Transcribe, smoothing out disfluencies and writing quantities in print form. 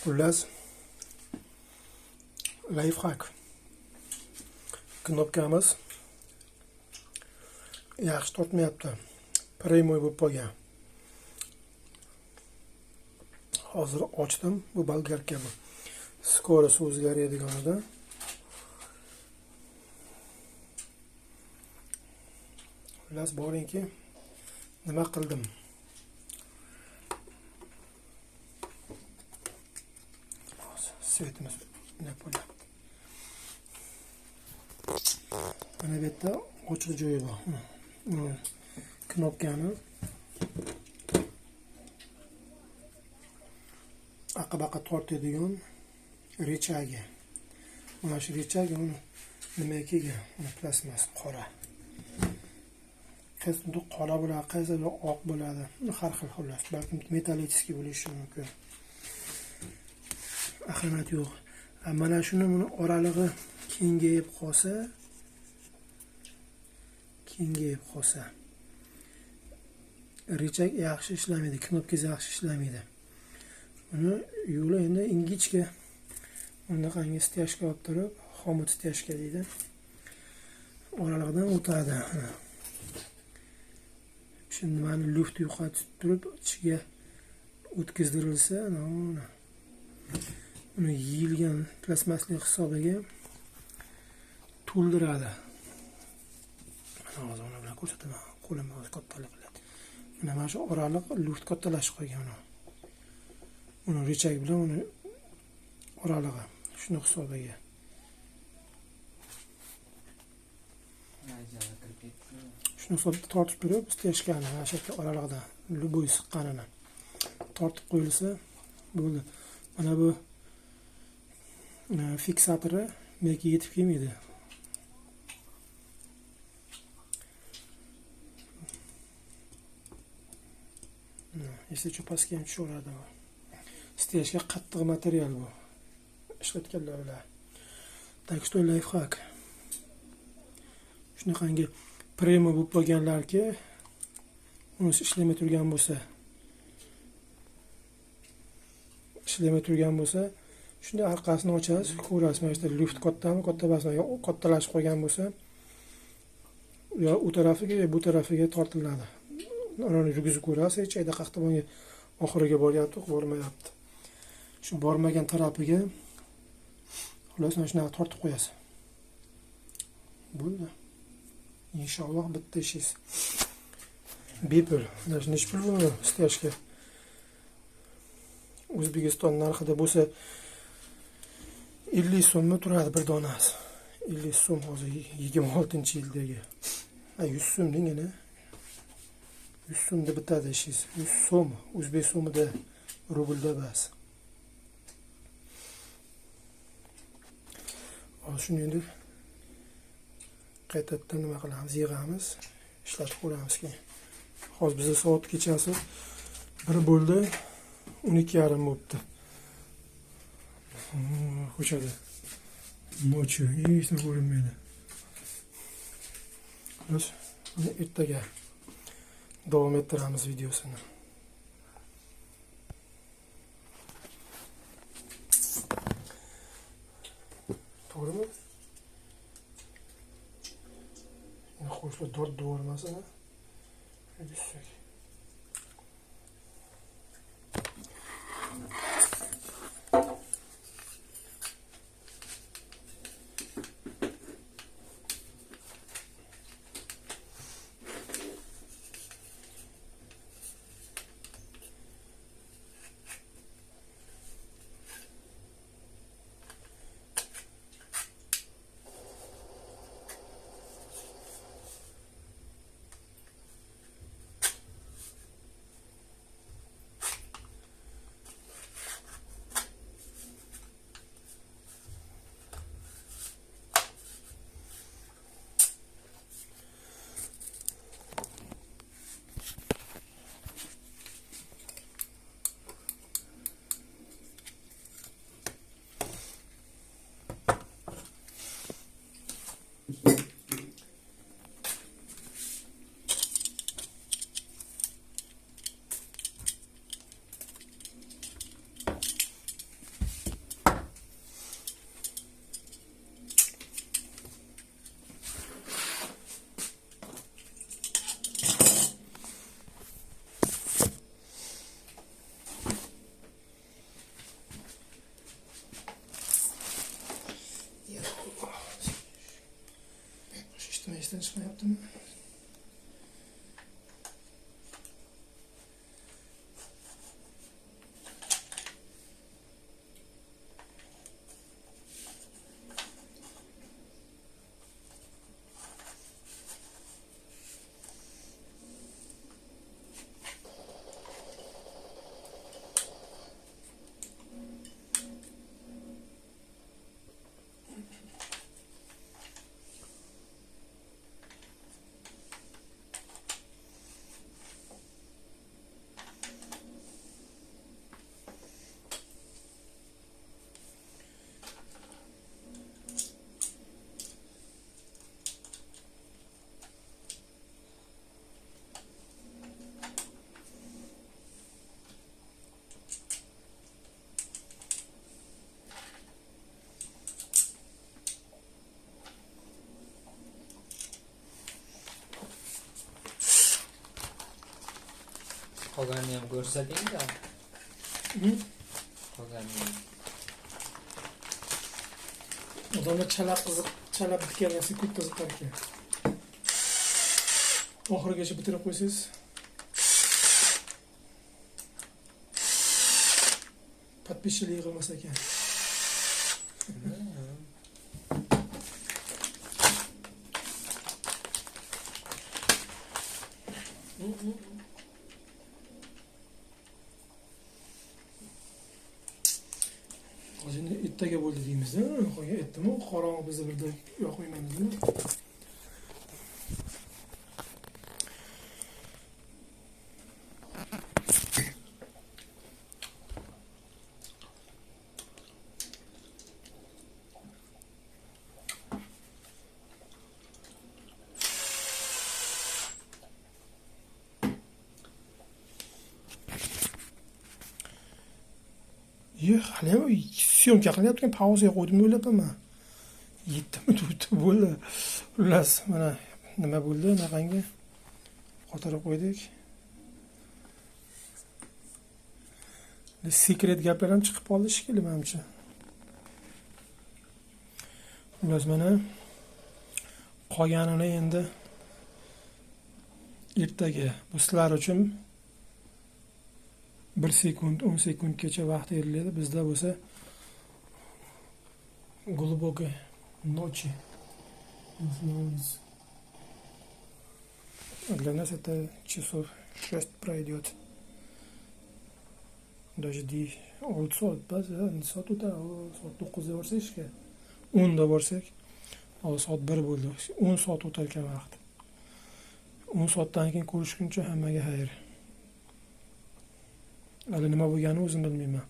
Xullas, lifehack. Knopkamiz yaxshi tortmayapti. Primoy bo'lib qolgan. Hozir ochdim. Bu bolgarka bu. Skorost o'zgaradiganidan. Xullas, boringki, nima qildim? Svetimiz nima bo'lyapti? Mana bu yerda ochiq joyi bor. Knopkani aqabaqa tortadigan rechagi. Mana shu rechagi uni nimaga plasmas qora. Qaysi qora bo'ladi, qaysi oq bo'ladi. Har xil xullas. Balki metallический bo'lishi mumkin. Ahamiyat yo'q. Mana shuni oralig'i kengayib qolsa, rechak yaxshi ishlamaydi, knopkangiz yaxshi ishlamaydi. Uni yo'li endi ingichka bunaqangi stяжка olib turib, xomut stяжка deydi. Oralig'idan o'tadi. Shuni nimani luft yo'qotib turib, ichiga o'tkazdirilsa, uni yeyilgan plasmasli hisobiga to'ldiradi. Hozir uni bilan ko'rsataman. Qo'lim hozir kattalik qiladi. Mana shu oraliq luft kattalashib qolgan. Uni rechak bilan uni oralig'i shuni hisobiga. Shuni hisobda tortib turib, stяжкani mana shu oralig'idan любой siqqanini tortib qo'yilsa bo'ldi. Mana bu fiksatori menga yetib kelmaydi. Если что паски ham tushaveradi. Stяжка qattiq material bu. Ishlatganlar bilan. Так что lifehack. Shunaqangi primo bo'lib qolganlarki, uni ishlamay turgan bo'lsa, shunda orqasini ochasiz, ko'rasiz, mana shu luft kattami, katta emasmi, kattalashib qolgan bo'lsa, yo u tarafiga, yo bu tarafiga tortiladi. Uni yurgizib ko'rasiz, hech qayerda qahtamonga oxiriga boryapti, bormayapti. Shu bormagan tarafiga xullas mana shunaqa tortib qo'yasiz. Bo'ldi. Inshaalloh bitta ishingiz bepul. Mana necha pul bu stяжка? O'zbekiston narxida bo'lsa 50 so'mmi turadi bir donasi. 50 so'm hozir 26-yildagi. 100 so'm degani. 100 so'mda bitadi ishingiz. 100 so'm, o'zbek so'mida, rublda emas. Hozir shuni endi qaytadan nima qilamiz? Yig'amiz, ishlatib ko'ramiz keyin. Hozir bizning soat kechasi 1 bo'ldi, 12:30 bo'libdi. Ko'chada. Nочью hech nima ko'rinmaydi. Xo'sh, ertaga davom ettiramiz videosini. To'g'rimi? Qo'shlar dod bo'lmasin. Hadi. esdan chiqmayaptimi? Qolganini ham ko'rsating-da. Qolganini. Odamlar chala bitgan narsa ko'p qiziqar ekan. Oxirigacha bitirib qo'ysangiz, подписчиlik yig'ilmas ekan. Hozir ertaga bo'ldi deymiz-da. Qo'yga aytdim-ku, qorong'i bizni birda yo'qmaymiz-da. Haliyam syomka qilyaptgan, pauzaga qo'ydim o'ylabman. Yetdimi, to'rtta bo'ldi. Xullas, mana nima bo'ldi, anaqangi qotirib qo'ydik. Sekret gaplar ham chiqib qoldi shekilli menimcha. Xullas, mana qolganini endi ertaga bu sizlar uchun 1 sekund, 10 sekundgacha vaqt beriladi. Bizda bo'lsa глубокой ночи. Для нас это часов 6 пройдет. Дожди 6 soat, ba'zi soat o'tadi, soat 9da borsak ishga, 10da borsak, soat 1 bo'ldi. 10 soat o'tar ekan vaqt. 10 soatdan keyin ko'rishguncha hammaga xayr. Hali nima bo'lganini o'zim bilmayman.